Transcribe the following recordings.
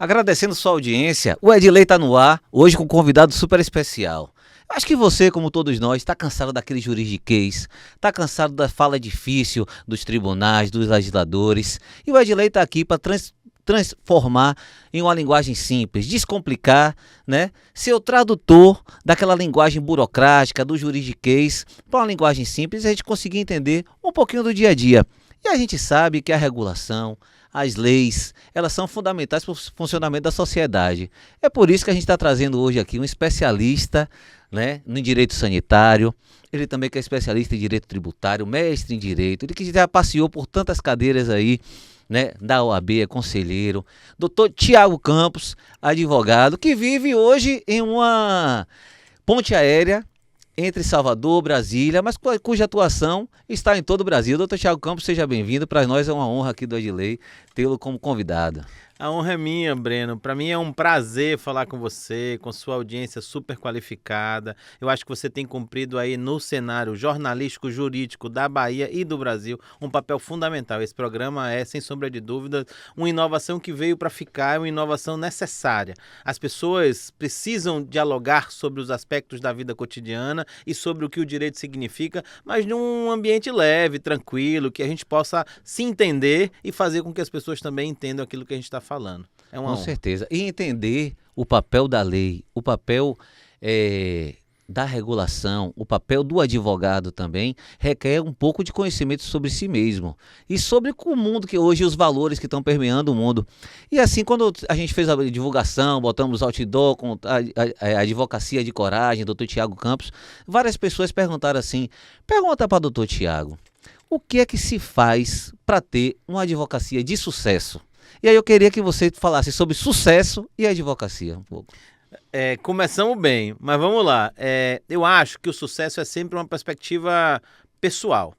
Agradecendo sua audiência, o Edilei está no ar, hoje com um convidado super especial. Acho que você, como todos nós, está cansado daquele juridiquês, está cansado da fala difícil dos tribunais, dos legisladores, e o Edilei está aqui para transformar em uma linguagem simples, descomplicar, né? Ser o tradutor daquela linguagem burocrática, do juridiquês, para uma linguagem simples, e a gente conseguir entender um pouquinho do dia a dia. E a gente sabe que a regulação, as leis, elas são fundamentais para o funcionamento da sociedade. É por isso que a gente está trazendo hoje aqui um especialista, né, no direito sanitário. Ele também que é especialista em direito tributário, mestre em direito, ele que já passeou por tantas cadeiras aí, né, da OAB, é conselheiro. Doutor Tiago Campos, advogado, que vive hoje em uma ponte aérea entre Salvador, Brasília, mas cuja atuação está em todo o Brasil. Doutor Tiago Campos, seja bem-vindo. Para nós é uma honra aqui do Edilei tê-lo como convidado. A honra é minha, Breno. Para mim é um prazer falar com você, com sua audiência super qualificada. Eu acho que você tem cumprido aí no cenário jornalístico, jurídico da Bahia e do Brasil um papel fundamental. Esse programa é, sem sombra de dúvida, uma inovação que veio para ficar, uma inovação necessária. As pessoas precisam dialogar sobre os aspectos da vida cotidiana e sobre o que o direito significa, mas num ambiente leve, tranquilo, que a gente possa se entender e fazer com que as pessoas também entendam aquilo que a gente está falando. É uma Com honra. certeza. E entender o papel da lei, o papel da regulação, o papel do advogado também requer um pouco de conhecimento sobre si mesmo e sobre o mundo que hoje, os valores que estão permeando o mundo. E assim, quando a gente fez a divulgação, botamos outdoor com a advocacia de coragem, doutor Tiago Campos, várias pessoas perguntaram assim, pergunta para o doutor Tiago, o que é que se faz para ter uma advocacia de sucesso? E aí eu queria que você falasse sobre sucesso e advocacia um pouco. Começamos bem, mas vamos lá. Eu acho que o sucesso é sempre uma perspectiva pessoal.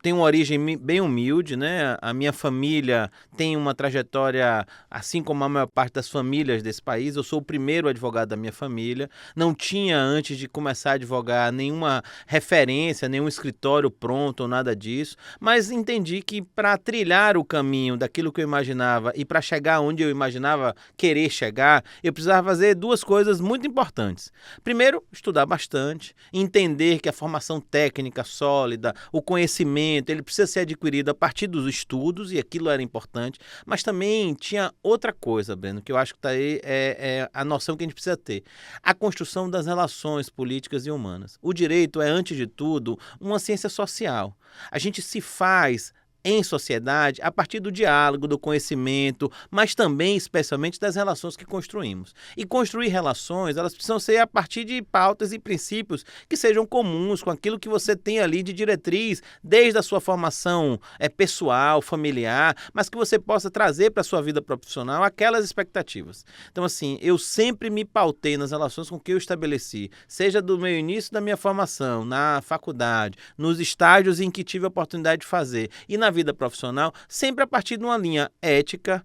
Tenho uma origem bem humilde, né? A minha família tem uma trajetória, assim como a maior parte das famílias desse país. Eu sou o primeiro advogado da minha família. Não tinha, antes de começar a advogar, nenhuma referência, nenhum escritório pronto ou nada disso. Mas entendi que para trilhar o caminho daquilo que eu imaginava e para chegar onde eu imaginava querer chegar, eu precisava fazer duas coisas muito importantes. Primeiro, estudar bastante, entender que a formação técnica sólida, o conhecimento, ele precisa ser adquirido a partir dos estudos, e aquilo era importante, mas também tinha outra coisa, Breno, que eu acho que tá aí, é a noção que a gente precisa ter. A construção das relações políticas e humanas. O direito é, antes de tudo, uma ciência social. A gente se faz em sociedade a partir do diálogo, do conhecimento, mas também, especialmente, das relações que construímos. E construir relações, elas precisam ser a partir de pautas e princípios que sejam comuns com aquilo que você tem ali de diretriz, desde a sua formação pessoal, familiar, mas que você possa trazer para a sua vida profissional aquelas expectativas. Então, assim, eu sempre me pautei nas relações com que eu estabeleci, seja do meu início da minha formação, na faculdade, nos estágios em que tive a oportunidade de fazer, e na vida profissional, sempre a partir de uma linha ética,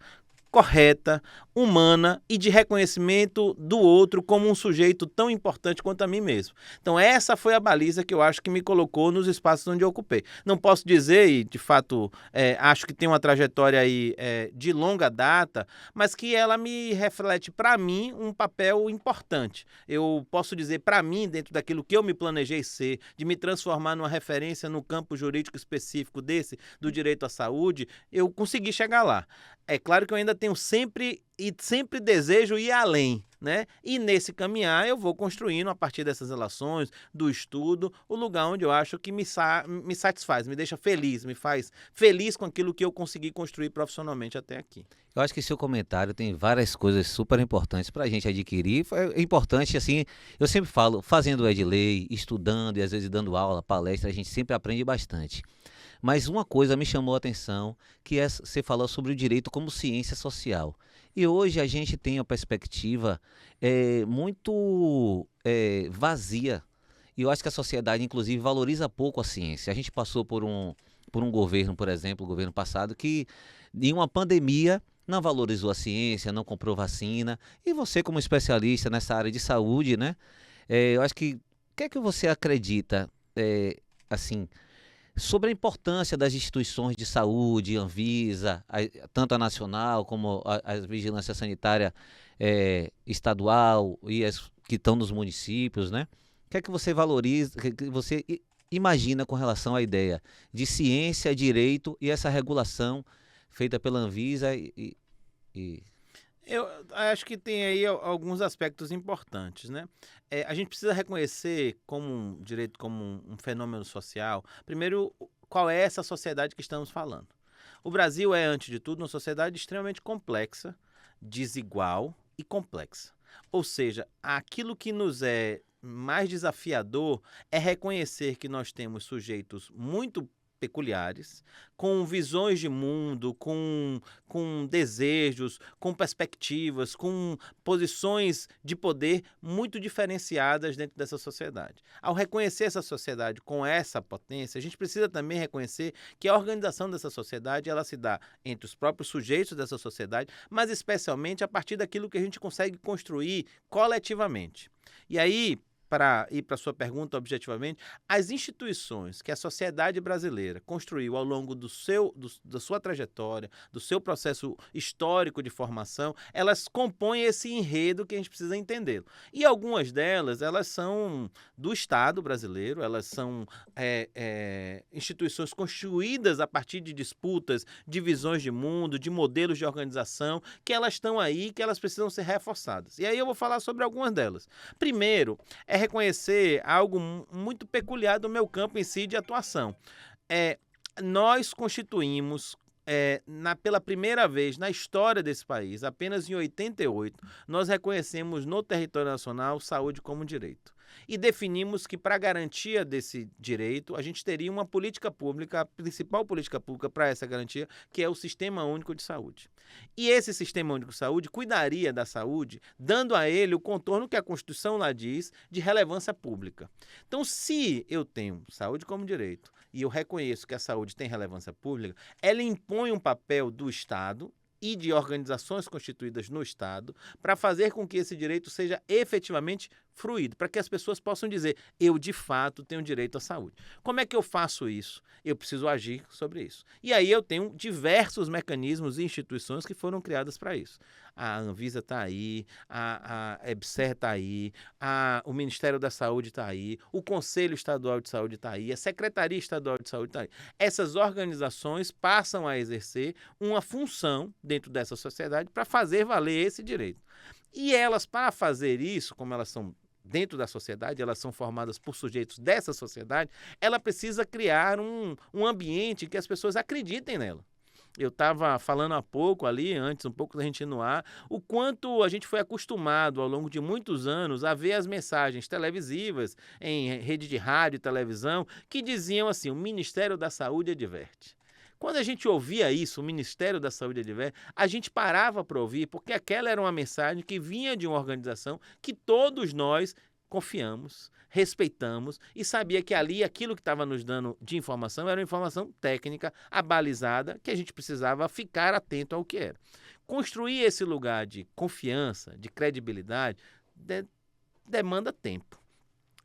correta, humana e de reconhecimento do outro como um sujeito tão importante quanto a mim mesmo. Então essa foi a baliza que eu acho que me colocou nos espaços onde eu ocupei. Não posso dizer, e de fato acho que tem uma trajetória aí de longa data, mas que ela me reflete para mim um papel importante. Eu posso dizer para mim, dentro daquilo que eu me planejei ser, de me transformar numa referência no campo jurídico específico desse, do direito à saúde, eu consegui chegar lá. É claro que eu ainda tenho sempre desejo ir além, né? E nesse caminhar eu vou construindo, a partir dessas relações, do estudo, o lugar onde eu acho que me satisfaz, me deixa feliz, me faz feliz com aquilo que eu consegui construir profissionalmente até aqui. Eu acho que seu comentário tem várias coisas super importantes para a gente adquirir. É importante, assim, eu sempre falo, fazendo o Edilei, estudando e às vezes dando aula, palestra, a gente sempre aprende bastante. Mas uma coisa me chamou a atenção, que é você falou sobre o direito como ciência social. E hoje a gente tem uma perspectiva muito vazia. E eu acho que a sociedade, inclusive, valoriza pouco a ciência. A gente passou por um governo, por exemplo, o governo passado, que em uma pandemia não valorizou a ciência, não comprou vacina. E você, como especialista nessa área de saúde, né? Eu acho que o que é que você acredita, assim, sobre a importância das instituições de saúde, Anvisa, tanto a nacional como a vigilância sanitária estadual e as que estão nos municípios, né? O que é que você valoriza, que você imagina com relação à ideia de ciência, direito e essa regulação feita pela Anvisa e... Eu acho que tem aí alguns aspectos importantes, né? A gente precisa reconhecer como um direito, como um fenômeno social. Primeiro, qual é essa sociedade que estamos falando? O Brasil é, antes de tudo, uma sociedade extremamente complexa, desigual e complexa. Ou seja, aquilo que nos é mais desafiador é reconhecer que nós temos sujeitos muito peculiares, com visões de mundo, com desejos, com perspectivas, com posições de poder muito diferenciadas dentro dessa sociedade. Ao reconhecer essa sociedade com essa potência, a gente precisa também reconhecer que a organização dessa sociedade ela se dá entre os próprios sujeitos dessa sociedade, mas especialmente a partir daquilo que a gente consegue construir coletivamente. E aí, para ir para a sua pergunta objetivamente, as instituições que a sociedade brasileira construiu ao longo da sua trajetória, do seu processo histórico de formação, elas compõem esse enredo que a gente precisa entender. E algumas delas, elas são do Estado brasileiro, elas são instituições construídas a partir de disputas, de visões de mundo, de modelos de organização, que elas estão aí, que elas precisam ser reforçadas. E aí eu vou falar sobre algumas delas. Primeiro, reconhecer algo muito peculiar do meu campo em si de atuação. Nós constituímos, pela primeira vez na história desse país, apenas em 88, nós reconhecemos no território nacional saúde como direito. E definimos que, para a garantia desse direito, a gente teria uma política pública, a principal política pública para essa garantia, que é o Sistema Único de Saúde. E esse Sistema Único de Saúde cuidaria da saúde, dando a ele o contorno que a Constituição lá diz de relevância pública. Então, se eu tenho saúde como direito e eu reconheço que a saúde tem relevância pública, ela impõe um papel do Estado e de organizações constituídas no Estado para fazer com que esse direito seja efetivamente fruído, para que as pessoas possam dizer, eu de fato tenho direito à saúde. Como é que eu faço isso? Eu preciso agir sobre isso. E aí eu tenho diversos mecanismos e instituições que foram criadas para isso. A Anvisa está aí, a EBSER está aí, o Ministério da Saúde está aí, o Conselho Estadual de Saúde está aí, a Secretaria Estadual de Saúde está aí. Essas organizações passam a exercer uma função dentro dessa sociedade para fazer valer esse direito. E elas, para fazer isso, como elas são dentro da sociedade, elas são formadas por sujeitos dessa sociedade, ela precisa criar um ambiente em que as pessoas acreditem nela. Eu estava falando há pouco ali, antes um pouco da gente ir no ar, o quanto a gente foi acostumado ao longo de muitos anos a ver as mensagens televisivas em rede de rádio e televisão que diziam assim, o Ministério da Saúde adverte. Quando a gente ouvia isso, o Ministério da Saúde adverte, a gente parava para ouvir, porque aquela era uma mensagem que vinha de uma organização que todos nós confiamos, respeitamos e sabia que ali aquilo que estava nos dando de informação era uma informação técnica, abalizada, que a gente precisava ficar atento ao que era. Construir esse lugar de confiança, de credibilidade, demanda tempo,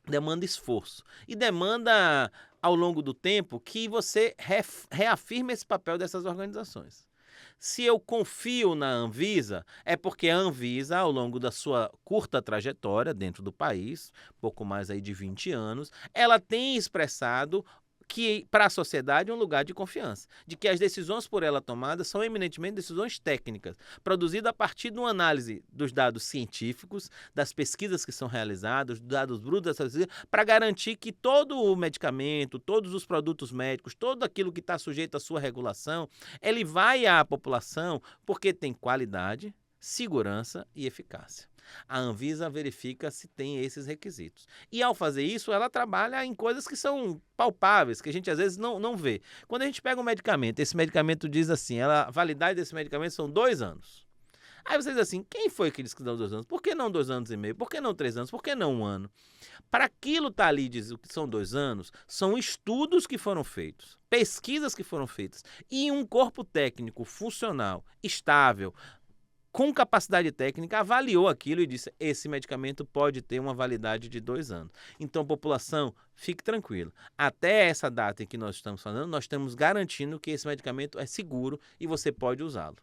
demanda esforço e demanda, ao longo do tempo, que você reafirme esse papel dessas organizações. Se eu confio na Anvisa, é porque a Anvisa, ao longo da sua curta trajetória dentro do país, pouco mais aí de 20 anos, ela tem expressado que para a sociedade é um lugar de confiança, de que as decisões por ela tomadas são eminentemente decisões técnicas, produzidas a partir de uma análise dos dados científicos, das pesquisas que são realizadas, dos dados brutos dessas pesquisas, para garantir que todo o medicamento, todos os produtos médicos, tudo aquilo que está sujeito à sua regulação, ele vai à população porque tem qualidade, segurança e eficácia. A Anvisa verifica se tem esses requisitos. E ao fazer isso, ela trabalha em coisas que são palpáveis, que a gente às vezes não vê. Quando a gente pega um medicamento, esse medicamento diz assim, a validade desse medicamento são 2 anos. Aí você diz assim, quem foi que disse que dão 2 anos? Por que não 2 anos e meio? Por que não 3 anos? Por que não 1 ano? Para aquilo estar ali diz que são 2 anos, são estudos que foram feitos, pesquisas que foram feitas e um corpo técnico funcional, estável, com capacidade técnica, avaliou aquilo e disse: esse medicamento pode ter uma validade de 2 anos. Então, população, fique tranquilo. Até essa data em que nós estamos falando, nós estamos garantindo que esse medicamento é seguro e você pode usá-lo.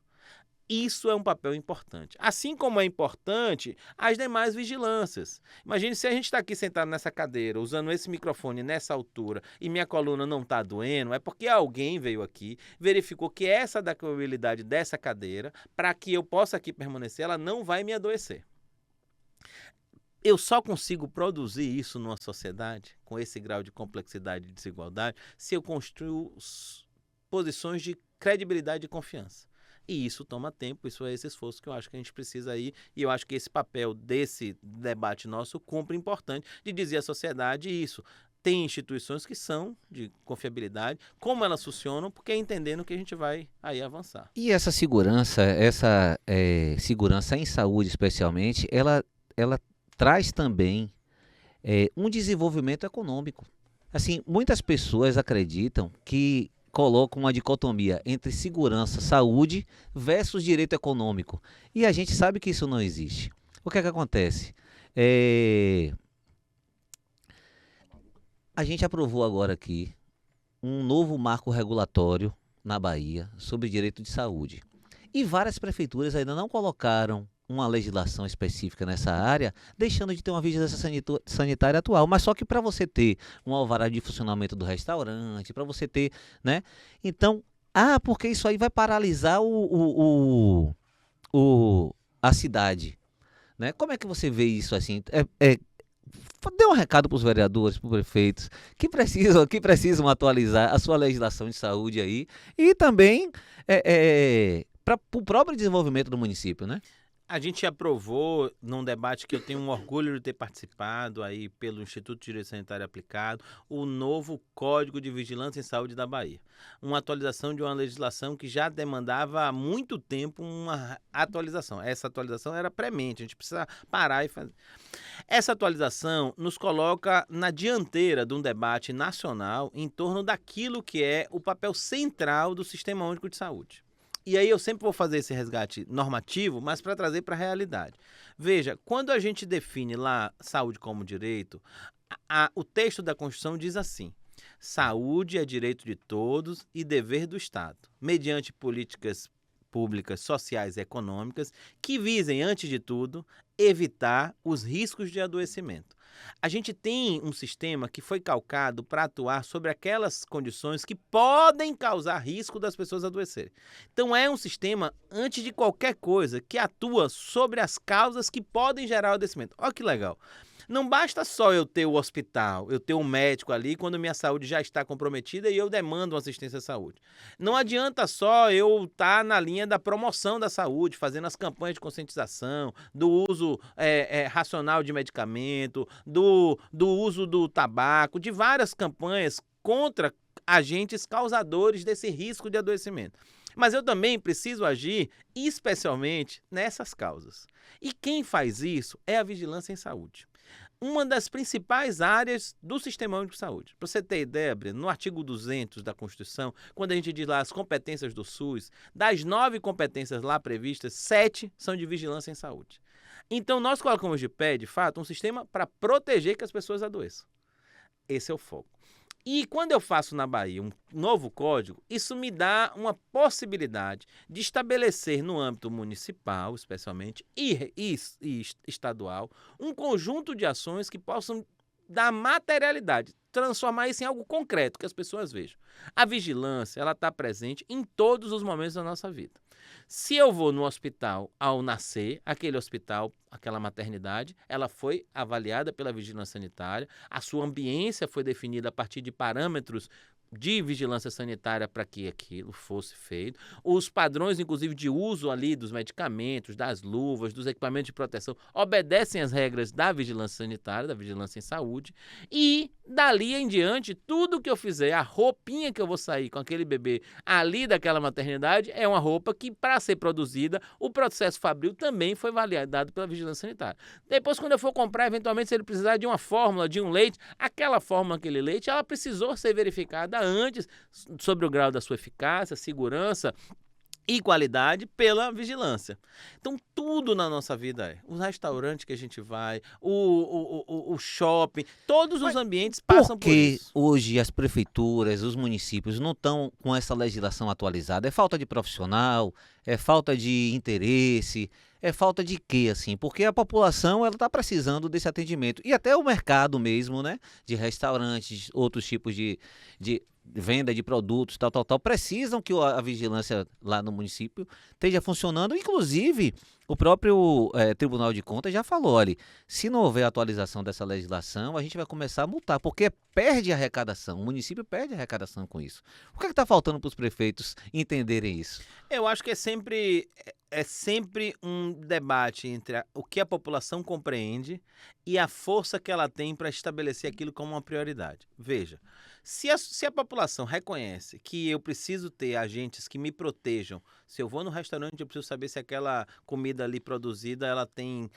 Isso é um papel importante. Assim como é importante as demais vigilâncias. Imagine se a gente está aqui sentado nessa cadeira, usando esse microfone nessa altura e minha coluna não está doendo, é porque alguém veio aqui, verificou que essa adaptabilidade dessa cadeira, para que eu possa aqui permanecer, ela não vai me adoecer. Eu só consigo produzir isso numa sociedade, com esse grau de complexidade e desigualdade, se eu construo posições de credibilidade e confiança. E isso toma tempo, isso é esse esforço que eu acho que a gente precisa aí, e eu acho que esse papel desse debate nosso cumpre importante de dizer à sociedade isso. Tem instituições que são de confiabilidade, como elas funcionam, porque é entendendo que a gente vai aí avançar. E essa segurança em saúde especialmente, ela traz também um desenvolvimento econômico. Assim, muitas pessoas acreditam que colocam uma dicotomia entre segurança, saúde versus direito econômico. E a gente sabe que isso não existe. O que é que acontece? A gente aprovou agora aqui um novo marco regulatório na Bahia sobre direito de saúde. E várias prefeituras ainda não colocaram uma legislação específica nessa área, deixando de ter uma vigilância sanitária atual. Mas só que para você ter um alvará de funcionamento do restaurante, para você ter, né? Então, porque isso aí vai paralisar a cidade, né? Como é que você vê isso assim? Dê um recado para os vereadores, para os prefeitos, que precisam atualizar a sua legislação de saúde aí, e também para o próprio desenvolvimento do município, né? A gente aprovou, num debate que eu tenho um orgulho de ter participado aí pelo Instituto de Direito Sanitário Aplicado, o novo Código de Vigilância em Saúde da Bahia. Uma atualização de uma legislação que já demandava há muito tempo uma atualização. Essa atualização era premente, a gente precisa parar e fazer. Essa atualização nos coloca na dianteira de um debate nacional em torno daquilo que é o papel central do Sistema Único de Saúde. E aí eu sempre vou fazer esse resgate normativo, mas para trazer para a realidade. Veja, quando a gente define lá saúde como direito, o texto da Constituição diz assim: saúde é direito de todos e dever do Estado, mediante políticas públicas, sociais e econômicas que visem, antes de tudo, evitar os riscos de adoecimento. A gente tem um sistema que foi calcado para atuar sobre aquelas condições que podem causar risco das pessoas adoecerem. Então é um sistema, antes de qualquer coisa, que atua sobre as causas que podem gerar o adoecimento. Olha que legal. Não basta só eu ter o hospital, eu ter um médico ali quando minha saúde já está comprometida e eu demando uma assistência à saúde. Não adianta só eu estar na linha da promoção da saúde, fazendo as campanhas de conscientização, do uso racional de medicamento, do uso do tabaco, de várias campanhas contra agentes causadores desse risco de adoecimento. Mas eu também preciso agir especialmente nessas causas. E quem faz isso é a vigilância em saúde. Uma das principais áreas do Sistema Único de Saúde. Para você ter ideia, Breno, no artigo 200 da Constituição, quando a gente diz lá as competências do SUS, das 9 competências lá previstas, 7 são de vigilância em saúde. Então nós colocamos de pé, de fato, um sistema para proteger que as pessoas adoeçam. Esse é o foco. E quando eu faço na Bahia um novo código, isso me dá uma possibilidade de estabelecer no âmbito municipal, especialmente, e estadual, um conjunto de ações que possam dar materialidade, transformar isso em algo concreto, que as pessoas vejam. A vigilância, ela está presente em todos os momentos da nossa vida. Se eu vou no hospital ao nascer, aquele hospital, aquela maternidade, ela foi avaliada pela vigilância sanitária, a sua ambiência foi definida a partir de parâmetros de vigilância sanitária para que aquilo fosse feito, os padrões, inclusive, de uso ali dos medicamentos, das luvas, dos equipamentos de proteção, obedecem às regras da vigilância sanitária, da vigilância em saúde, e dali em diante, tudo que eu fizer, a roupinha que eu vou sair com aquele bebê ali daquela maternidade, é uma roupa que, para ser produzida, o processo fabril também foi validado pela vigilância sanitária. Depois, quando eu for comprar, eventualmente, se ele precisar de uma fórmula, de um leite, aquela fórmula, aquele leite, ela precisou ser verificada antes sobre o grau da sua eficácia, segurança e qualidade pela vigilância. Então, tudo na nossa vida é. Os restaurantes que a gente vai, o shopping, todos os ambientes passam Por por que isso. hoje as prefeituras, os municípios não estão com essa legislação atualizada? É falta de profissional? É falta de interesse? É falta de quê, assim? Porque a população ela está precisando desse atendimento. E até o mercado mesmo, né? De restaurantes, outros tipos de venda de produtos, tal, precisam que a vigilância lá no município esteja funcionando. Inclusive, o próprio Tribunal de Contas já falou, olha, se não houver atualização dessa legislação, a gente vai começar a multar, porque perde a arrecadação, o município perde a arrecadação com isso. O que está faltando para os prefeitos entenderem isso? Eu acho que é sempre um debate entre o que a população compreende e a força que ela tem para estabelecer aquilo como uma prioridade. Veja, se a população reconhece que eu preciso ter agentes que me protejam, se eu vou no restaurante eu preciso saber se aquela comida ali produzida ela tem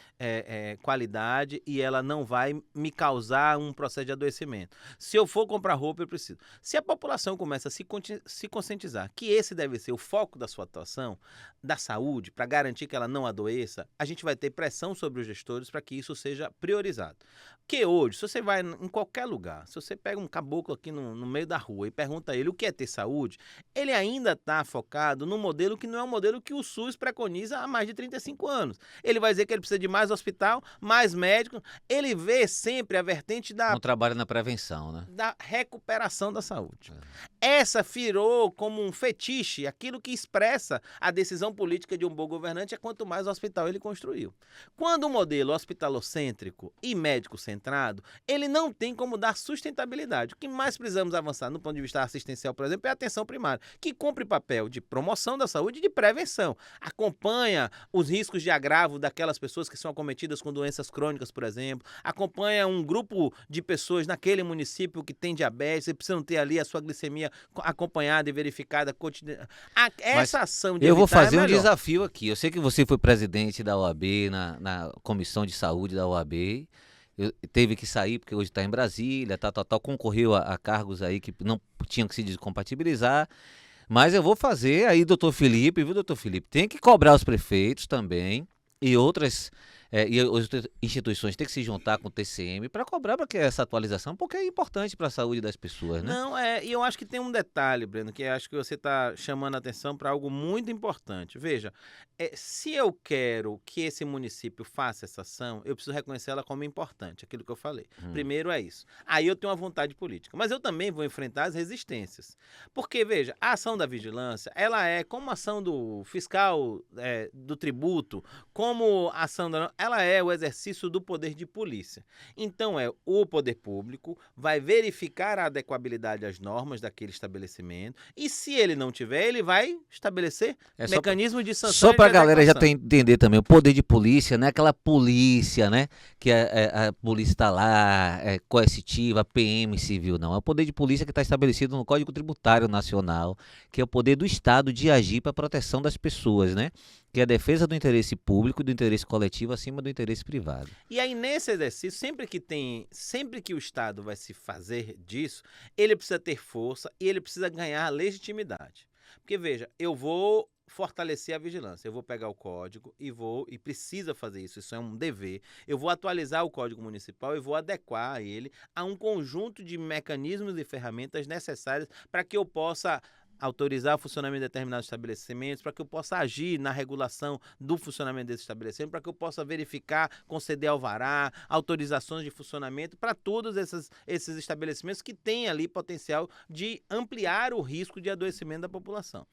qualidade e ela não vai me causar um processo de adoecimento. Se eu for comprar roupa eu preciso. Se a população começa a se conscientizar que esse deve ser o foco da sua atuação, da saúde, para garantir que ela não adoeça, a gente vai ter pressão sobre os gestores para que isso seja priorizado. Porque hoje, se você vai em qualquer lugar, se você pega um caboclo aqui no meio da rua e pergunta a ele o que é ter saúde, ele ainda está focado num modelo que não é um modelo que o SUS preconiza há mais de 35 anos. Ele vai dizer que ele precisa de mais hospital, mais médico, ele vê sempre a vertente Não trabalha na prevenção, né? da recuperação da saúde. Essa virou como um fetiche, aquilo que expressa a decisão política de um bom governante é quanto mais hospital ele construiu. Quando o modelo hospitalocêntrico e médico-centrado, ele não tem como dar sustentabilidade. O que mais precisamos avançar no ponto de vista assistencial, por exemplo, é a atenção primária, que cumpre papel de promoção da saúde e de prevenção. Acompanha os riscos de agravo daquelas pessoas que são acometidas com doenças crônicas, por exemplo, acompanha um grupo de pessoas naquele município que tem diabetes e precisam ter ali a sua glicemia acompanhada e verificada cotidianamente. Essa ação de eu vou evitar fazer é um melhor. desafio aqui. Eu sei que você foi presidente da OAB, na comissão de saúde da OAB. Teve que sair porque hoje está em Brasília, concorreu a cargos aí que não tinham que se descompatibilizar. Mas eu vou fazer aí, doutor Felipe, viu, doutor Felipe? Tem que cobrar os prefeitos também e outras instituições têm que se juntar com o TCM para cobrar para que essa atualização, porque é importante para a saúde das pessoas, né? Não, e eu acho que tem um detalhe, Breno, que acho que você está chamando a atenção para algo muito importante. Veja, se eu quero que esse município faça essa ação, eu preciso reconhecer ela como importante, aquilo que eu falei. Primeiro é isso. Aí eu tenho uma vontade política, mas eu também vou enfrentar as resistências. Porque, veja, a ação da vigilância, ela é como a ação do fiscal do tributo, como a ação ela é o exercício do poder de polícia. Então, o poder público vai verificar a adequabilidade às normas daquele estabelecimento e, se ele não tiver, ele vai estabelecer mecanismos de sanção. Só para a galera já entender também, o poder de polícia não é aquela polícia, né? Que a polícia está lá, coercitiva, a PM civil, não. É o poder de polícia que está estabelecido no Código Tributário Nacional, que é o poder do Estado de agir para a proteção das pessoas, né? Que é a defesa do interesse público e do interesse coletivo acima do interesse privado. E aí, nesse exercício, sempre que o Estado vai se fazer disso, ele precisa ter força e ele precisa ganhar legitimidade. Porque, veja, eu vou fortalecer a vigilância, eu vou pegar o código e precisa fazer isso é um dever. Eu vou atualizar o Código Municipal e vou adequar ele a um conjunto de mecanismos e ferramentas necessárias para que eu possa autorizar o funcionamento de determinados estabelecimentos, para que eu possa agir na regulação do funcionamento desse estabelecimento, para que eu possa verificar, conceder alvará, autorizações de funcionamento para todos esses estabelecimentos que têm ali potencial de ampliar o risco de adoecimento da população.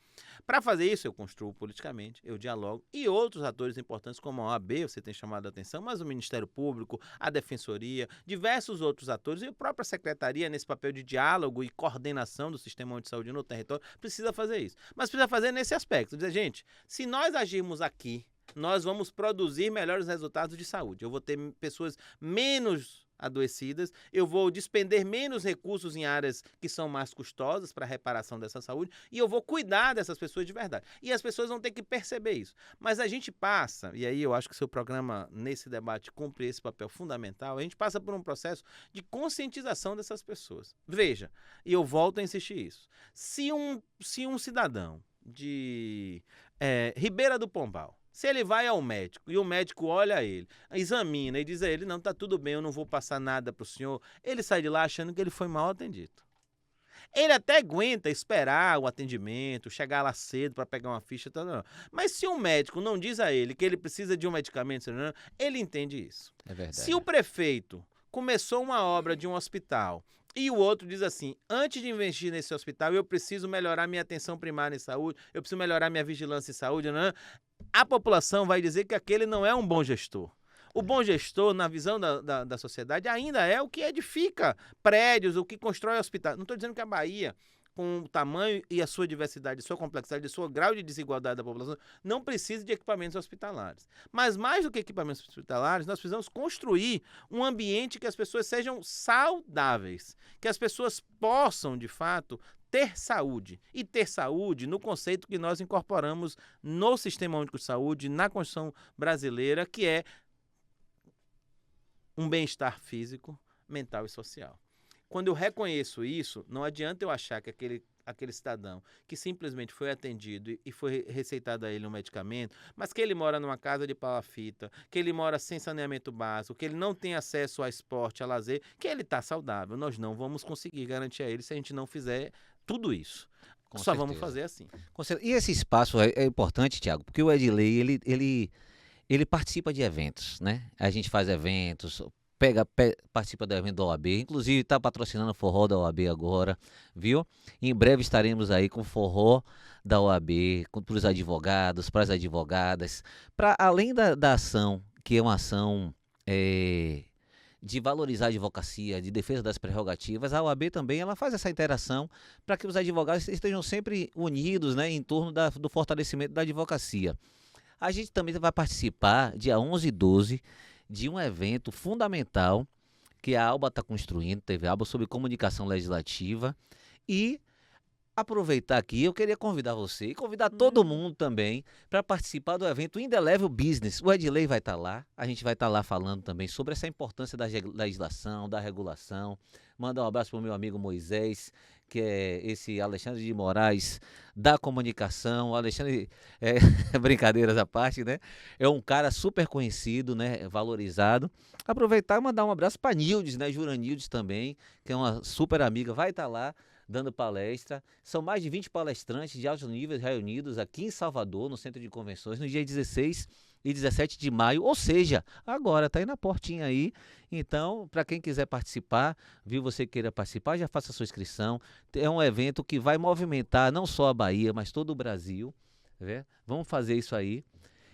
Para fazer isso, eu construo politicamente, eu dialogo, e outros atores importantes como a OAB, você tem chamado a atenção, mas o Ministério Público, a Defensoria, diversos outros atores e a própria Secretaria, nesse papel de diálogo e coordenação do Sistema de Saúde no território, precisa fazer isso. Mas precisa fazer nesse aspecto, dizer, gente, se nós agirmos aqui, nós vamos produzir melhores resultados de saúde. Eu vou ter pessoas menos adoecidas, eu vou despender menos recursos em áreas que são mais custosas para a reparação dessa saúde e eu vou cuidar dessas pessoas de verdade. E as pessoas vão ter que perceber isso. Mas a gente passa, e aí eu acho que o seu programa nesse debate cumpre esse papel fundamental, a gente passa por um processo de conscientização dessas pessoas. Veja, e eu volto a insistir isso, se um cidadão Ribeira do Pombal. Se ele vai ao médico e o médico olha ele, examina e diz a ele, não, tá tudo bem, eu não vou passar nada pro senhor, ele sai de lá achando que ele foi mal atendido. Ele até aguenta esperar o atendimento, chegar lá cedo para pegar uma ficha, tal. Mas se o médico não diz a ele que ele precisa de um medicamento, ele entende isso. É verdade. Se o prefeito começou uma obra de um hospital e o outro diz assim, antes de investir nesse hospital, eu preciso melhorar minha atenção primária em saúde, eu preciso melhorar minha vigilância em saúde, a população vai dizer que aquele não é um bom gestor. O bom gestor, na visão da sociedade, ainda é o que edifica prédios, o que constrói hospitais. Não estou dizendo que a Bahia, com o tamanho e a sua diversidade, sua complexidade, o seu grau de desigualdade da população, não precisa de equipamentos hospitalares. Mas mais do que equipamentos hospitalares, nós precisamos construir um ambiente que as pessoas sejam saudáveis, que as pessoas possam, de fato, ter saúde. E ter saúde no conceito que nós incorporamos no Sistema Único de Saúde, na Constituição brasileira, que é um bem-estar físico, mental e social. Quando eu reconheço isso, não adianta eu achar que aquele cidadão que simplesmente foi atendido e foi receitado a ele um medicamento, mas que ele mora numa casa de palafita, que ele mora sem saneamento básico, que ele não tem acesso a esporte, a lazer, que ele está saudável. Nós não vamos conseguir garantir a ele se a gente não fizer tudo isso. Com Só certeza. vamos fazer assim. E esse espaço é importante, Tiago, porque o Edilei, ele participa de eventos, né? A gente faz eventos, participa do evento da OAB, inclusive está patrocinando o forró da OAB agora, viu? Em breve estaremos aí com o forró da OAB, para os advogados, para as advogadas, para além da ação, que é uma ação de valorizar a advocacia, de defesa das prerrogativas, a OAB também ela faz essa interação para que os advogados estejam sempre unidos, né, em torno do fortalecimento da advocacia. A gente também vai participar, dia 11 e 12, de um evento fundamental que a ALBA está construindo, teve a ALBA sobre comunicação legislativa, e aproveitar aqui, eu queria convidar você e convidar todo mundo também para participar do evento Indelével Business. O Edilei vai estar lá, a gente vai estar lá falando também sobre essa importância da legislação, da regulação. Manda um abraço para o meu amigo Moisés, que é esse Alexandre de Moraes da comunicação. O Alexandre, brincadeiras à parte, né? É um cara super conhecido, né? Valorizado. Aproveitar e mandar um abraço para Nildes, né? Juranildes também, que é uma super amiga, vai estar lá dando palestra. São mais de 20 palestrantes de altos níveis reunidos aqui em Salvador, no Centro de Convenções, no dia 16 e 17 de maio, ou seja, agora está aí na portinha aí. Então, para quem quiser participar, viu, você queira participar, já faça a sua inscrição. É um evento que vai movimentar não só a Bahia, mas todo o Brasil. Né? Vamos fazer isso aí.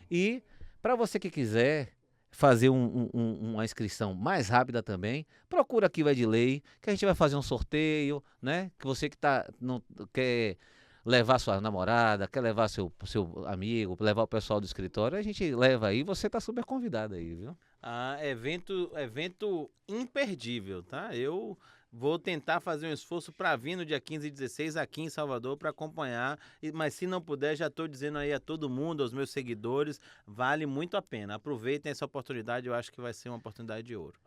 E para você que quiser fazer uma inscrição mais rápida também, procura aqui o Edilei, que a gente vai fazer um sorteio, né? Que você que não quer levar sua namorada, quer levar seu amigo, levar o pessoal do escritório, a gente leva aí, você tá super convidado aí, viu? Evento imperdível, tá? Eu vou tentar fazer um esforço para vir no dia 15 e 16 aqui em Salvador para acompanhar, mas se não puder, já estou dizendo aí a todo mundo, aos meus seguidores, vale muito a pena. Aproveitem essa oportunidade, eu acho que vai ser uma oportunidade de ouro.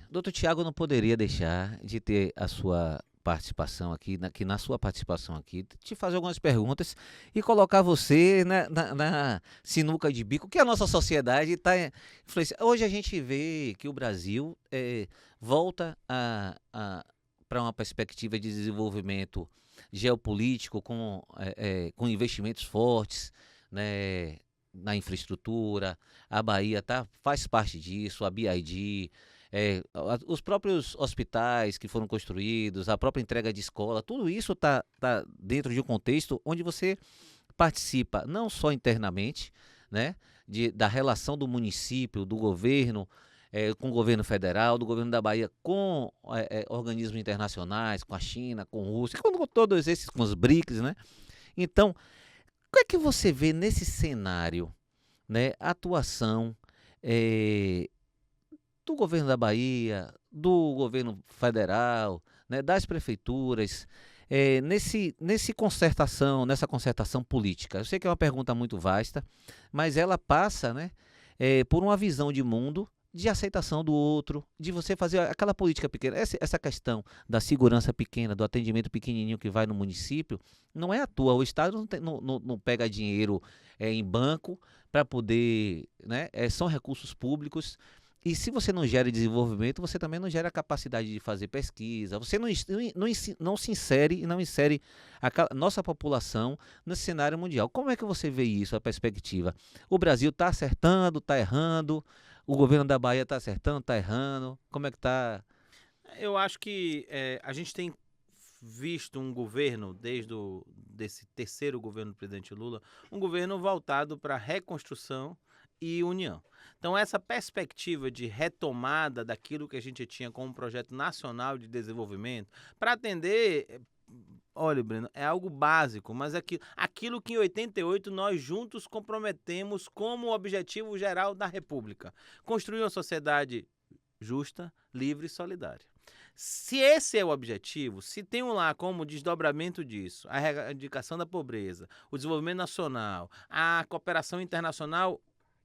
Doutor Tiago não poderia deixar de ter a sua participação aqui, na sua participação aqui, te fazer algumas perguntas e colocar você na sinuca de bico, que a nossa sociedade está influenciando. Hoje a gente vê que o Brasil volta para uma perspectiva de desenvolvimento geopolítico com investimentos fortes, né, na infraestrutura. A Bahia faz parte disso, a BID, os próprios hospitais que foram construídos, a própria entrega de escola, tudo isso está dentro de um contexto onde você participa não só internamente, né, da relação do município, do governo, com o governo federal, do governo da Bahia, com organismos internacionais, com a China, com a Rússia, com todos esses, com os BRICS, né? Então, o que é que você vê nesse cenário, né, a atuação do governo da Bahia, do governo federal, né, das prefeituras, nessa concertação política? Eu sei que é uma pergunta muito vasta, mas ela passa, né, por uma visão de mundo de aceitação do outro, de você fazer aquela política pequena. Essa questão da segurança pequena, do atendimento pequenininho que vai no município, não é à toa. O Estado não pega dinheiro em banco para poder, né? São recursos públicos. E se você não gera desenvolvimento, você também não gera capacidade de fazer pesquisa. Você não se insere e não insere a nossa população nesse cenário mundial. Como é que você vê isso, a perspectiva? O Brasil está acertando, está errando? O governo da Bahia está acertando, está errando? Como é que está? Eu acho que a gente tem visto um governo, desse terceiro governo do presidente Lula, um governo voltado para reconstrução e união. Então, essa perspectiva de retomada daquilo que a gente tinha como um projeto nacional de desenvolvimento, para atender, olha, Breno, é algo básico, mas aquilo que em 88 nós juntos comprometemos como objetivo geral da República: construir uma sociedade justa, livre e solidária. Se esse é o objetivo, se tem lá como desdobramento disso a erradicação da pobreza, o desenvolvimento nacional, a cooperação internacional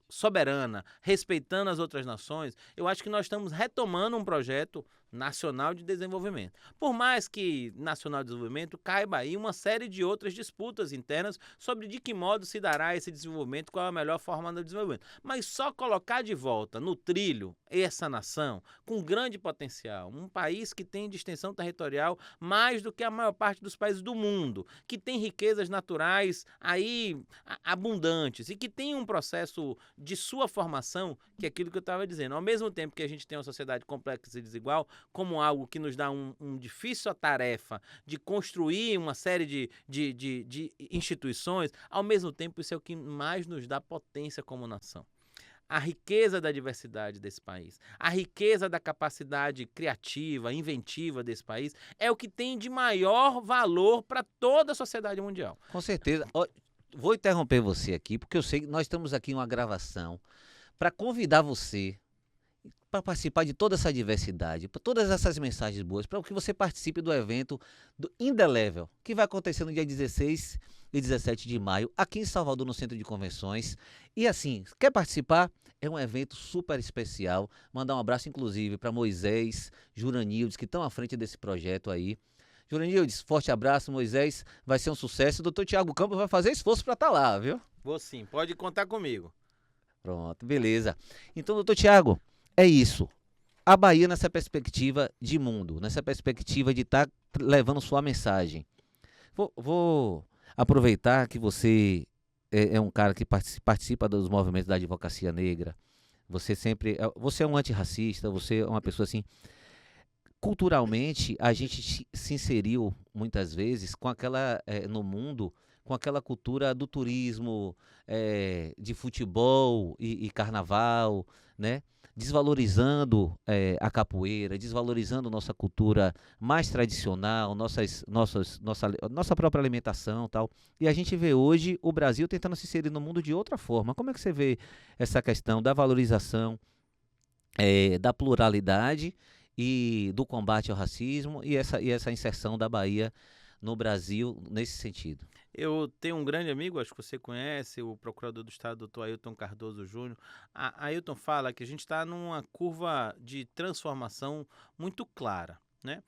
soberana, respeitando as outras nações, eu acho que nós estamos retomando um projeto nacional de desenvolvimento. Por mais que nacional de desenvolvimento caiba aí uma série de outras disputas internas sobre de que modo se dará esse desenvolvimento, qual é a melhor forma de desenvolvimento. Mas só colocar de volta no trilho essa nação com grande potencial, um país que tem de extensão territorial mais do que a maior parte dos países do mundo, que tem riquezas naturais aí abundantes e que tem um processo de sua formação, que é aquilo que eu estava dizendo. Ao mesmo tempo que a gente tem uma sociedade complexa e desigual, como algo que nos dá um difícil tarefa de construir uma série de instituições, ao mesmo tempo isso é o que mais nos dá potência como nação. A riqueza da diversidade desse país, a riqueza da capacidade criativa, inventiva desse país, é o que tem de maior valor para toda a sociedade mundial. Com certeza. Vou interromper você aqui, porque eu sei que nós estamos aqui em uma gravação para convidar você para participar de toda essa diversidade, para todas essas mensagens boas, para que você participe do evento do Indelevel, que vai acontecer no dia 16 e 17 de maio, aqui em Salvador, no Centro de Convenções. E assim, quer participar? É um evento super especial. Mandar um abraço, inclusive, para Moisés, Juranildes, que estão à frente desse projeto aí. Juranildes, forte abraço, Moisés, vai ser um sucesso. O doutor Tiago Campos vai fazer esforço para estar lá, viu? Vou sim, pode contar comigo. Pronto, beleza. Então, doutor Tiago, é isso. A Bahia nessa perspectiva de mundo, nessa perspectiva de estar levando sua mensagem. Vou aproveitar que você é um cara que participa dos movimentos da advocacia negra. Você é um antirracista, você é uma pessoa assim. Culturalmente, a gente se inseriu muitas vezes com no mundo, com aquela cultura do turismo, de futebol e carnaval, né? Desvalorizando a capoeira, desvalorizando nossa cultura mais tradicional, nossa própria alimentação e tal. E a gente vê hoje o Brasil tentando se inserir no mundo de outra forma. Como é que você vê essa questão da valorização, da pluralidade e do combate ao racismo e essa inserção da Bahia no Brasil nesse sentido? Eu tenho um grande amigo, acho que você conhece, o procurador do Estado, doutor Ailton Cardoso Júnior. Ailton fala que a gente está numa curva de transformação muito clara, né?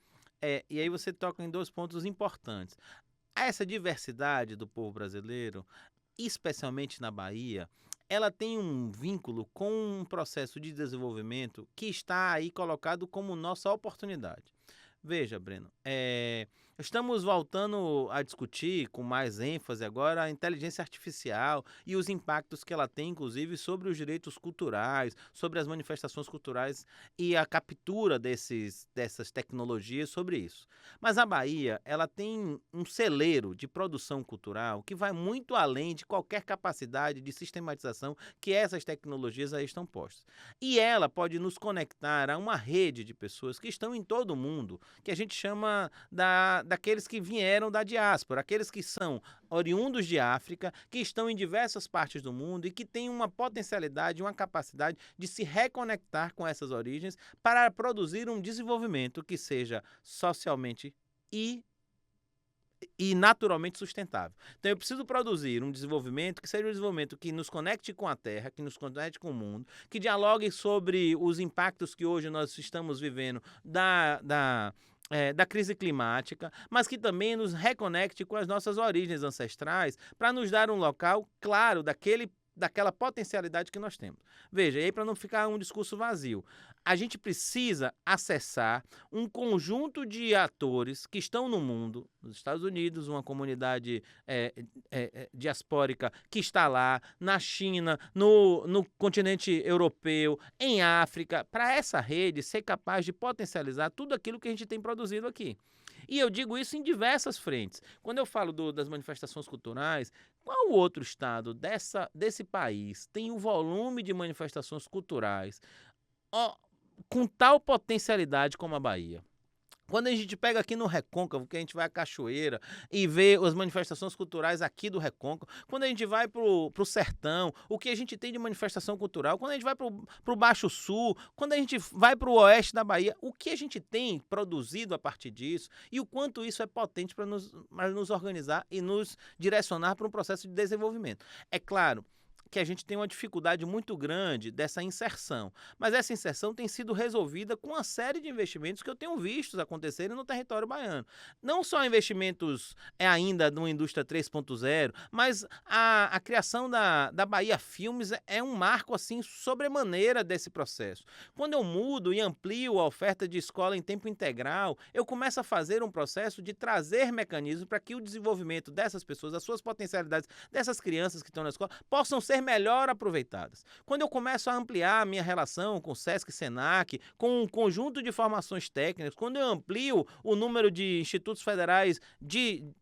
E aí você toca em dois pontos importantes. Essa diversidade do povo brasileiro, especialmente na Bahia, ela tem um vínculo com um processo de desenvolvimento que está aí colocado como nossa oportunidade. Veja, Breno, estamos voltando a discutir com mais ênfase agora a inteligência artificial e os impactos que ela tem, inclusive, sobre os direitos culturais, sobre as manifestações culturais e a captura dessas tecnologias sobre isso. Mas a Bahia, ela tem um celeiro de produção cultural que vai muito além de qualquer capacidade de sistematização que essas tecnologias aí estão postas. E ela pode nos conectar a uma rede de pessoas que estão em todo o mundo, que a gente chama daqueles que vieram da diáspora, aqueles que são oriundos de África, que estão em diversas partes do mundo e que têm uma potencialidade, uma capacidade de se reconectar com essas origens para produzir um desenvolvimento que seja socialmente e e naturalmente sustentável. Então eu preciso produzir um desenvolvimento que seja um desenvolvimento que nos conecte com a Terra, que nos conecte com o mundo, que dialogue sobre os impactos que hoje nós estamos vivendo da crise climática, mas que também nos reconecte com as nossas origens ancestrais para nos dar um local claro daquela potencialidade que nós temos. Veja, e aí para não ficar um discurso vazio, a gente precisa acessar um conjunto de atores que estão no mundo, nos Estados Unidos, uma comunidade diaspórica que está lá, na China, no continente europeu, em África, para essa rede ser capaz de potencializar tudo aquilo que a gente tem produzido aqui. E eu digo isso em diversas frentes. Quando eu falo das manifestações culturais, qual outro estado desse país tem o volume de manifestações culturais com tal potencialidade como a Bahia? Quando a gente pega aqui no Recôncavo, que a gente vai à Cachoeira e vê as manifestações culturais aqui do Recôncavo, quando a gente vai pro Sertão, o que a gente tem de manifestação cultural, quando a gente vai pro Baixo Sul, quando a gente vai pro Oeste da Bahia, o que a gente tem produzido a partir disso e o quanto isso é potente para nos organizar e nos direcionar para um processo de desenvolvimento. É claro que a gente tem uma dificuldade muito grande dessa inserção. Mas essa inserção tem sido resolvida com uma série de investimentos que eu tenho visto acontecerem no território baiano. Não só investimentos ainda numa indústria 3.0, mas a criação da Bahia Filmes é um marco assim sobremaneira desse processo. Quando eu mudo e amplio a oferta de escola em tempo integral, eu começo a fazer um processo de trazer mecanismos para que o desenvolvimento dessas pessoas, as suas potencialidades, dessas crianças que estão na escola, possam ser melhor aproveitadas. Quando eu começo a ampliar a minha relação com o Sesc e Senac, com um conjunto de formações técnicas, quando eu amplio o número de institutos federais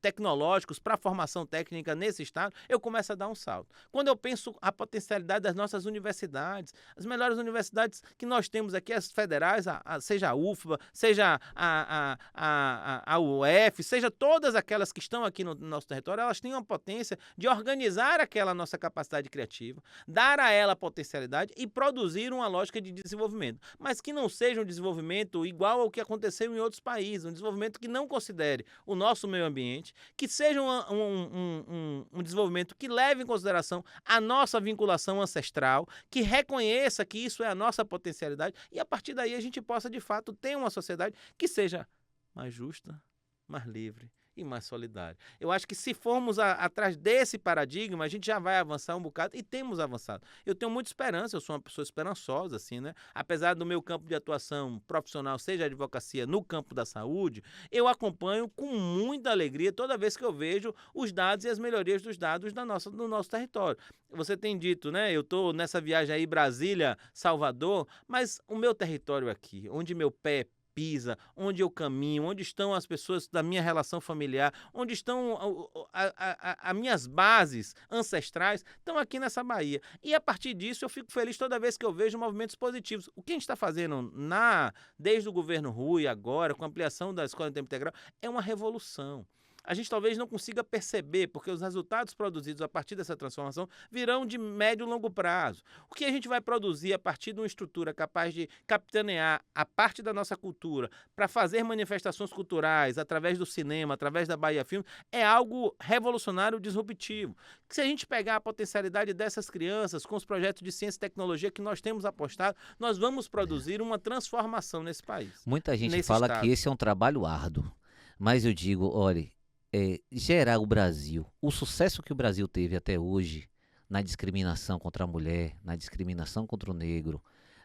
tecnológicos para formação técnica nesse estado, eu começo a dar um salto. Quando eu penso a potencialidade das nossas universidades, as melhores universidades que nós temos aqui, as federais, seja a UFBA, seja a UF, seja todas aquelas que estão aqui no nosso território, elas têm uma potência de organizar aquela nossa capacidade criativa, dar a ela potencialidade e produzir uma lógica de desenvolvimento, mas que não seja um desenvolvimento igual ao que aconteceu em outros países, um desenvolvimento que não considere o nosso meio ambiente, que seja um desenvolvimento que leve em consideração a nossa vinculação ancestral, que reconheça que isso é a nossa potencialidade e a partir daí a gente possa de fato ter uma sociedade que seja mais justa, mais livre e mais solidária. Eu acho que se formos atrás desse paradigma, a gente já vai avançar um bocado e temos avançado. Eu tenho muita esperança, eu sou uma pessoa esperançosa, assim, né? Apesar do meu campo de atuação profissional seja a advocacia no campo da saúde, eu acompanho com muita alegria toda vez que eu vejo os dados e as melhorias dos dados do nosso território. Você tem dito, né? Eu estou nessa viagem aí Brasília, Salvador, mas o meu território aqui, onde meu pé pisa, onde eu caminho, onde estão as pessoas da minha relação familiar, onde estão as minhas bases ancestrais, estão aqui nessa Bahia. E a partir disso eu fico feliz toda vez que eu vejo movimentos positivos. O que a gente está fazendo desde o governo Rui agora, com a ampliação da escola em tempo integral, é uma revolução. A gente talvez não consiga perceber, porque os resultados produzidos a partir dessa transformação virão de médio e longo prazo. O que a gente vai produzir a partir de uma estrutura capaz de capitanear a parte da nossa cultura para fazer manifestações culturais através do cinema, através da Bahia Filmes, é algo revolucionário, disruptivo. Se a gente pegar a potencialidade dessas crianças com os projetos de ciência e tecnologia que nós temos apostado, nós vamos produzir uma transformação nesse país. Muita gente fala que esse é um trabalho árduo, mas eu digo, olha, gerar o Brasil, o sucesso que o Brasil teve até hoje na discriminação contra a mulher, na discriminação contra o negro,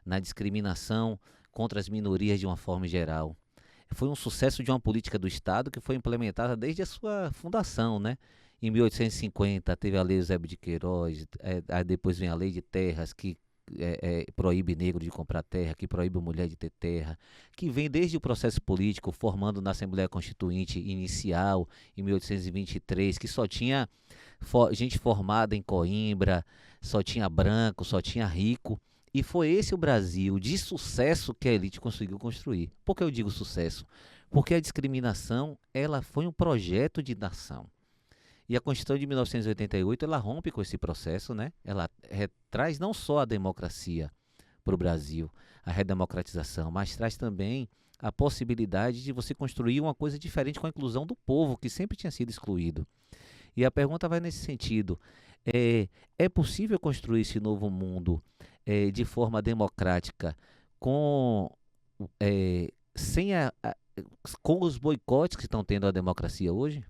na discriminação contra as minorias de uma forma geral, foi um sucesso de uma política do Estado que foi implementada desde a sua fundação, né? Em 1850 teve a Lei Eusébio de Queiroz, depois vem a Lei de Terras que proíbe negro de comprar terra, que proíbe mulher de ter terra, que vem desde o processo político formando na Assembleia Constituinte Inicial em 1823, que só tinha gente formada em Coimbra, só tinha branco, só tinha rico, e foi esse o Brasil de sucesso que a elite conseguiu construir. Por que eu digo sucesso? Porque a discriminação ela foi um projeto de nação. E a Constituição de 1988, ela rompe com esse processo, né? Ela traz não só a democracia para o Brasil, a redemocratização, mas traz também a possibilidade de você construir uma coisa diferente com a inclusão do povo, que sempre tinha sido excluído. E a pergunta vai nesse sentido: é possível construir esse novo mundo de forma democrática, com, sem com os boicotes que estão tendo a democracia hoje?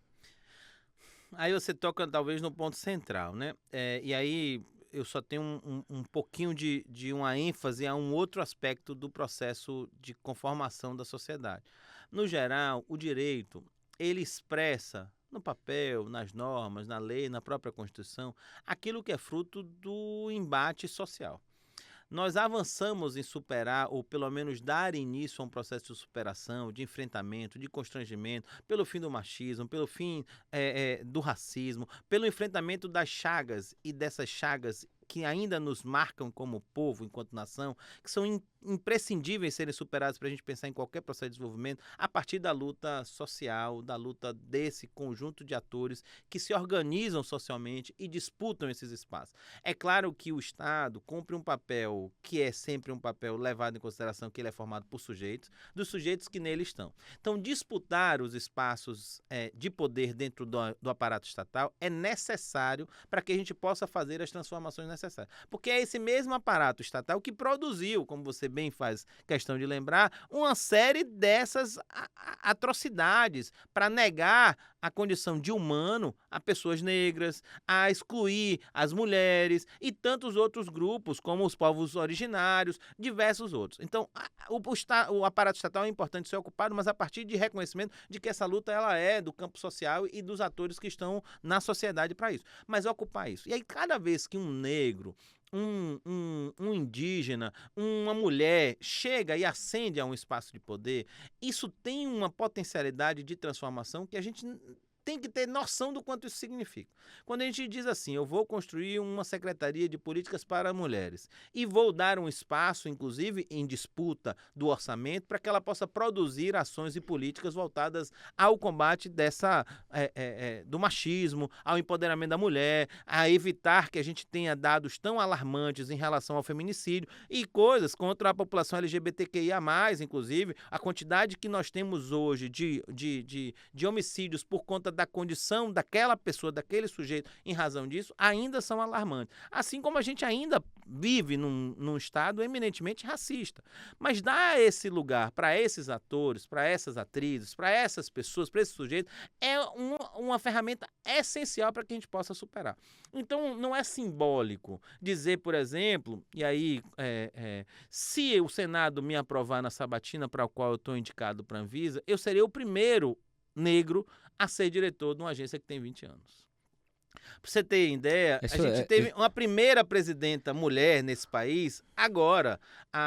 Aí você toca talvez no ponto central, né? E aí eu só tenho um pouquinho de uma ênfase a um outro aspecto do processo de conformação da sociedade. No geral, o direito, ele expressa no papel, nas normas, na lei, na própria Constituição, aquilo que é fruto do embate social. Nós avançamos em superar, ou pelo menos dar início a um processo de superação, de enfrentamento, de constrangimento, pelo fim do machismo, pelo fim do racismo, pelo enfrentamento das chagas e dessas chagas que ainda nos marcam como povo, enquanto nação, que são imprescindíveis serem superados para a gente pensar em qualquer processo de desenvolvimento, a partir da luta social, da luta desse conjunto de atores que se organizam socialmente e disputam esses espaços. É claro que o Estado cumpre um papel que é sempre um papel levado em consideração que ele é formado por sujeitos, dos sujeitos que nele estão. Então, disputar os espaços de poder dentro do aparato estatal é necessário para que a gente possa fazer as transformações necessárias. Porque é esse mesmo aparato estatal que produziu, como você bem faz questão de lembrar, uma série dessas atrocidades para negar a condição de humano a pessoas negras, a excluir as mulheres e tantos outros grupos, como os povos originários, diversos outros. Então, o aparato estatal é importante ser ocupado, mas a partir de reconhecimento de que essa luta ela é do campo social e dos atores que estão na sociedade para isso. Mas ocupar isso. E aí, cada vez que um negro, um indígena, uma mulher chega e ascende a um espaço de poder, isso tem uma potencialidade de transformação que a gente tem que ter noção do quanto isso significa. Quando a gente diz assim, eu vou construir uma secretaria de políticas para mulheres e vou dar um espaço, inclusive em disputa do orçamento, para que ela possa produzir ações e políticas voltadas ao combate do machismo, ao empoderamento da mulher, a evitar que a gente tenha dados tão alarmantes em relação ao feminicídio e coisas contra a população LGBTQIA+, inclusive, a quantidade que nós temos hoje de homicídios por conta da condição daquela pessoa, daquele sujeito, em razão disso, ainda são alarmantes. Assim como a gente ainda vive num estado eminentemente racista. Mas dar esse lugar para esses atores, para essas atrizes, para essas pessoas, para esses sujeitos, é uma ferramenta essencial para que a gente possa superar. Então, não é simbólico dizer, por exemplo, e aí, se o Senado me aprovar na sabatina para a qual eu estou indicado para a Anvisa, eu serei o primeiro negro a ser diretor de uma agência que tem 20 anos. Para você ter ideia, a gente teve uma primeira presidenta mulher nesse país, agora,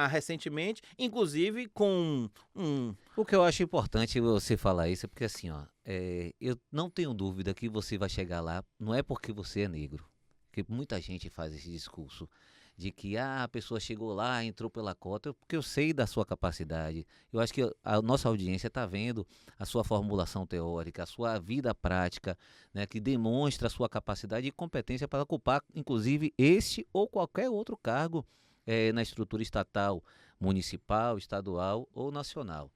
recentemente, inclusive com O que eu acho importante você falar isso é porque assim, eu não tenho dúvida que você vai chegar lá, não é porque você é negro, porque muita gente faz esse discurso de que a pessoa chegou lá, entrou pela cota, porque eu sei da sua capacidade. Eu acho que a nossa audiência está vendo a sua formulação teórica, a sua vida prática, né, que demonstra a sua capacidade e competência para ocupar, inclusive, este ou qualquer outro cargo na estrutura estatal, municipal, estadual ou nacional.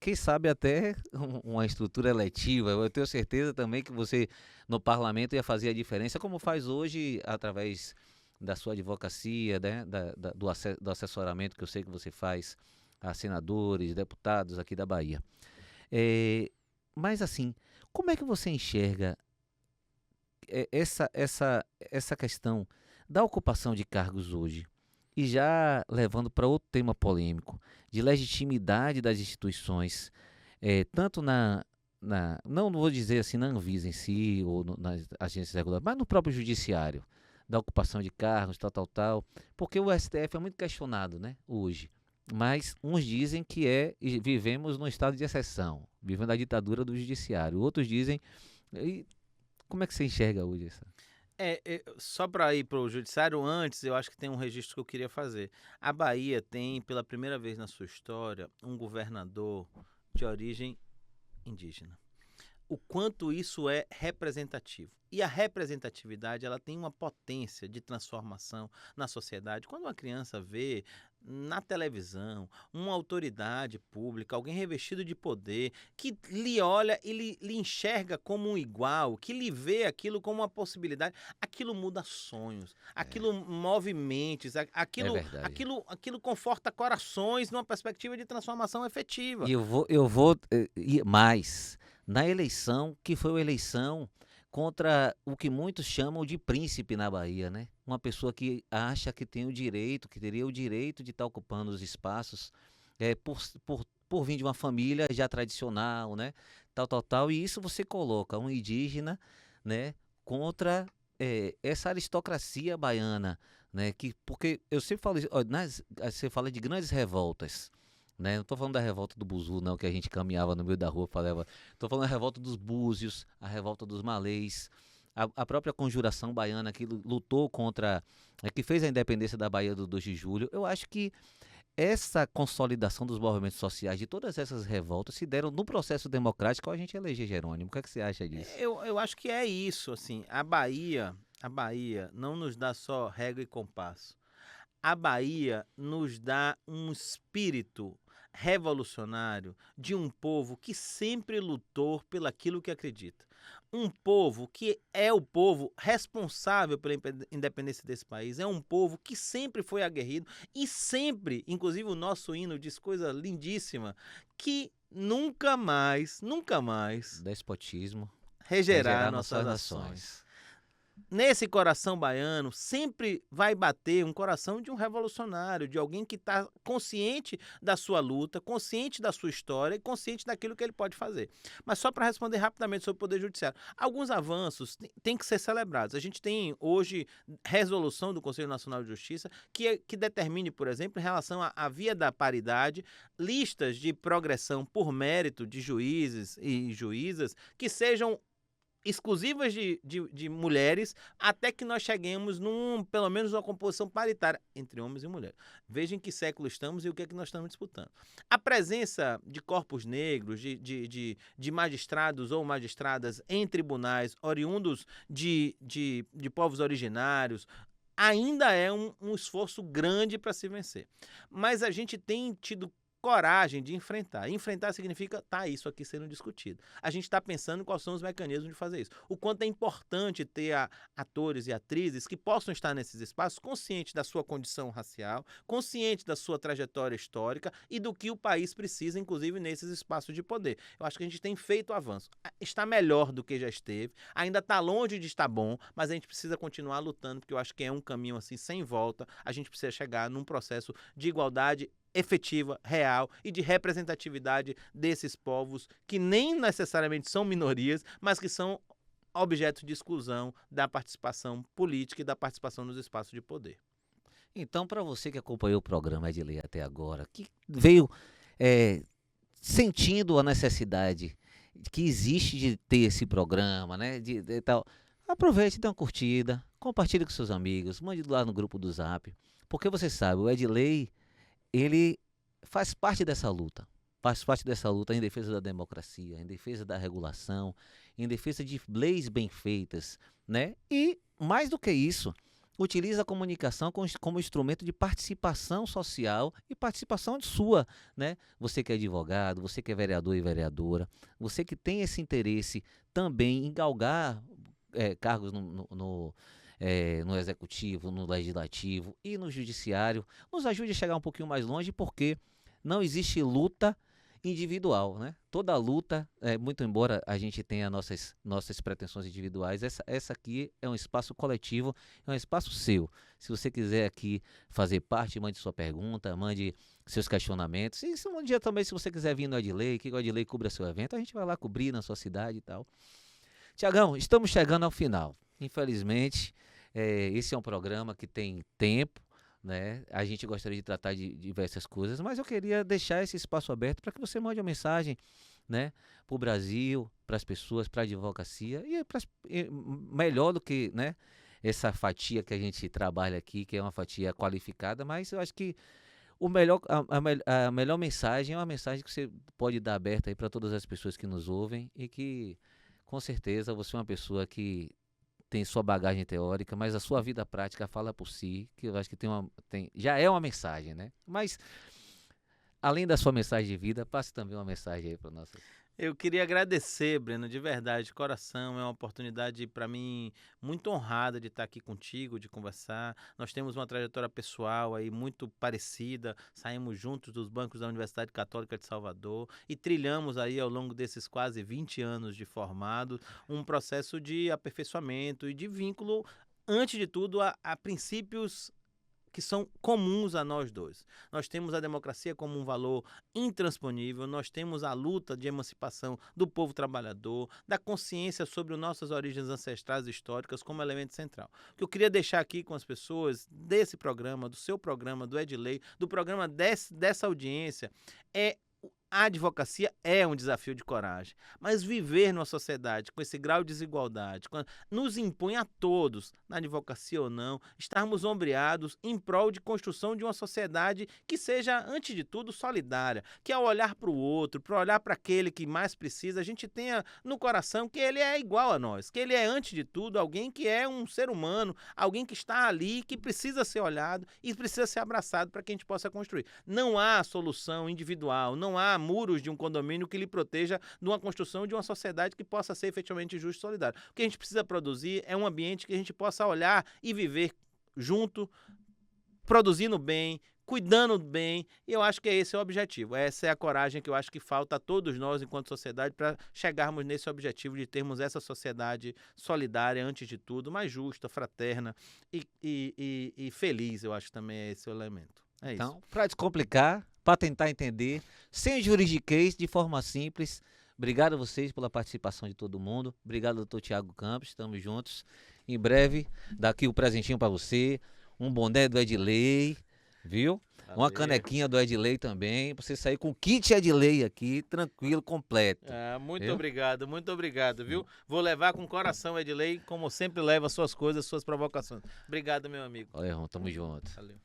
Quem sabe até uma estrutura eletiva. Eu tenho certeza também que você no parlamento ia fazer a diferença, como faz hoje através da sua advocacia, né, do assessoramento que eu sei que você faz a senadores, deputados aqui da Bahia. Mas assim, como é que você enxerga essa questão da ocupação de cargos hoje? E já levando para outro tema polêmico, de legitimidade das instituições, tanto não vou dizer assim na Anvisa em si, ou nas agências reguladoras, mas no próprio judiciário, da ocupação de cargos, tal, porque o STF é muito questionado, né, hoje. Mas uns dizem que vivemos num estado de exceção, vivendo a ditadura do judiciário. Outros dizem... E como é que você enxerga hoje isso? Só para ir para o judiciário, antes eu acho que tem um registro que eu queria fazer. A Bahia tem, pela primeira vez na sua história, um governador de origem indígena. o quanto isso é representativo. E a representatividade, ela tem uma potência de transformação na sociedade. Quando uma criança vê na televisão uma autoridade pública, alguém revestido de poder, que lhe olha e lhe enxerga como um igual, que lhe vê aquilo como uma possibilidade, aquilo muda sonhos, aquilo move mentes, É verdade. aquilo conforta corações numa perspectiva de transformação efetiva. E eu vou ir mais. Na eleição, que foi uma eleição contra o que muitos chamam de príncipe na Bahia, né? Uma pessoa que acha que tem o direito, que teria o direito de estar ocupando os espaços por vir de uma família já tradicional, né? Tal, tal, tal. E isso você coloca um indígena, né? Contra essa aristocracia baiana, né? Porque eu sempre falo, isso, ó, você fala de grandes revoltas, né? Não estou falando da revolta do Buzu, não, que a gente caminhava no meio da rua, falava. Estou falando da revolta dos búzios, a revolta dos malês, a própria conjuração baiana que lutou contra, que fez a independência da Bahia do 2 de julho. Eu acho que essa consolidação dos movimentos sociais, de todas essas revoltas, se deram no processo democrático ao a gente eleger Jerônimo. O que é que você acha disso? Eu acho que é isso, assim, a Bahia não nos dá só régua e compasso. A Bahia nos dá um espírito revolucionário de um povo que sempre lutou pelaquilo que acredita. Um povo que é o povo responsável pela independência desse país. É um povo que sempre foi aguerrido e sempre, inclusive o nosso hino diz coisa lindíssima, que nunca mais Despotismo vai regerá gerar nossas nossas ações. nações. Nesse coração baiano sempre vai bater um coração de um revolucionário, de alguém que está consciente da sua luta, consciente da sua história e consciente daquilo que ele pode fazer. Mas só para responder rapidamente sobre o Poder Judiciário, alguns avanços têm que ser celebrados. A gente tem hoje resolução do Conselho Nacional de Justiça que determine, por exemplo, em relação à via da paridade, listas de progressão por mérito de juízes e juízas que sejam exclusivas de mulheres, até que nós cheguemos pelo menos uma composição paritária entre homens e mulheres. Veja em que século estamos e o que é que nós estamos disputando. A presença de corpos negros, de magistrados ou magistradas em tribunais oriundos de povos originários, ainda é um esforço grande para se vencer. Mas a gente tem tido coragem de enfrentar. Enfrentar significa isso aqui sendo discutido. A gente está pensando quais são os mecanismos de fazer isso. O quanto é importante ter atores e atrizes que possam estar nesses espaços conscientes da sua condição racial, conscientes da sua trajetória histórica e do que o país precisa, inclusive nesses espaços de poder. Eu acho que a gente tem feito avanço. Está melhor do que já esteve, ainda está longe de estar bom, mas a gente precisa continuar lutando, porque eu acho que é um caminho assim sem volta. A gente precisa chegar num processo de igualdade efetiva, real e de representatividade desses povos que nem necessariamente são minorias, mas que são objeto de exclusão da participação política e da participação nos espaços de poder. Então, para você que acompanhou o programa Edilei até agora, que veio sentindo a necessidade que existe de ter esse programa, né, de tal, aproveite, dê uma curtida, compartilhe com seus amigos, mande lá no grupo do Zap, porque você sabe, o Edilei ele faz parte dessa luta. Faz parte dessa luta em defesa da democracia, em defesa da regulação, em defesa de leis bem feitas, né? E, mais do que isso, utiliza a comunicação como instrumento de participação social e participação sua, né? Você que é advogado, você que é vereador e vereadora, você que tem esse interesse também em galgar cargos no executivo, no legislativo e no judiciário, nos ajude a chegar um pouquinho mais longe, porque não existe luta individual, né? Toda luta, muito embora a gente tenha nossas pretensões individuais, essa aqui é um espaço coletivo, é um espaço seu. Se você quiser aqui fazer parte, mande sua pergunta, mande seus questionamentos. E se um dia também, se você quiser vir no Edilei, que o Edilei cubra seu evento, a gente vai lá cobrir na sua cidade e tal. Tiagão, estamos chegando ao final. Infelizmente, esse é um programa que tem tempo, né? A gente gostaria de tratar de diversas coisas, mas eu queria deixar esse espaço aberto para que você mande uma mensagem, né, para o Brasil, para as pessoas, para a advocacia, e melhor do que, né, essa fatia que a gente trabalha aqui, que é uma fatia qualificada, mas eu acho que a melhor mensagem é uma mensagem que você pode dar aberta aí para todas as pessoas que nos ouvem e que com certeza você é uma pessoa que tem sua bagagem teórica, mas a sua vida prática fala por si, que eu acho que já é uma mensagem, né? Mas, além da sua mensagem de vida, passe também uma mensagem aí para nossa. Eu queria agradecer, Breno, de verdade, de coração. É uma oportunidade para mim muito honrada de estar aqui contigo, de conversar. Nós temos uma trajetória pessoal aí muito parecida. Saímos juntos dos bancos da Universidade Católica de Salvador e trilhamos aí ao longo desses quase 20 anos de formado um processo de aperfeiçoamento e de vínculo, antes de tudo, a princípios que são comuns a nós dois. Nós temos a democracia como um valor intransponível, nós temos a luta de emancipação do povo trabalhador, da consciência sobre nossas origens ancestrais e históricas como elemento central. O que eu queria deixar aqui com as pessoas desse programa, do seu programa, do Edilei, do programa dessa audiência, é a advocacia é um desafio de coragem, mas viver numa sociedade com esse grau de desigualdade nos impõe a todos, na advocacia ou não, estarmos ombreados em prol de construção de uma sociedade que seja, antes de tudo, solidária, que ao olhar para o outro, para olhar para aquele que mais precisa, a gente tenha no coração que ele é igual a nós, que ele é, antes de tudo, alguém que é um ser humano, alguém que está ali, que precisa ser olhado e precisa ser abraçado para que a gente possa construir. Não há solução individual, não há muros de um condomínio que lhe proteja de uma construção de uma sociedade que possa ser efetivamente justa e solidária. O que a gente precisa produzir é um ambiente que a gente possa olhar e viver junto, produzindo bem, cuidando bem, e eu acho que esse é o objetivo. Essa é a coragem que eu acho que falta a todos nós, enquanto sociedade, para chegarmos nesse objetivo de termos essa sociedade solidária, antes de tudo, mais justa, fraterna e feliz, eu acho que também é esse o elemento. É Então, isso. para descomplicar, para tentar entender, sem juridiquês, de forma simples. Obrigado a vocês pela participação de todo mundo. Obrigado, doutor Tiago Campos. Estamos juntos. Em breve, daqui o presentinho para você. Um boné do Edilei, viu? Valeu. Uma canequinha do Edilei também, para você sair com o kit Edilei aqui, tranquilo, completo. Muito Viu? obrigado, viu? Vou levar com coração, Edilei, como sempre leva suas coisas, suas provocações. Obrigado, meu amigo. Olha, irmão, tamo junto. Valeu.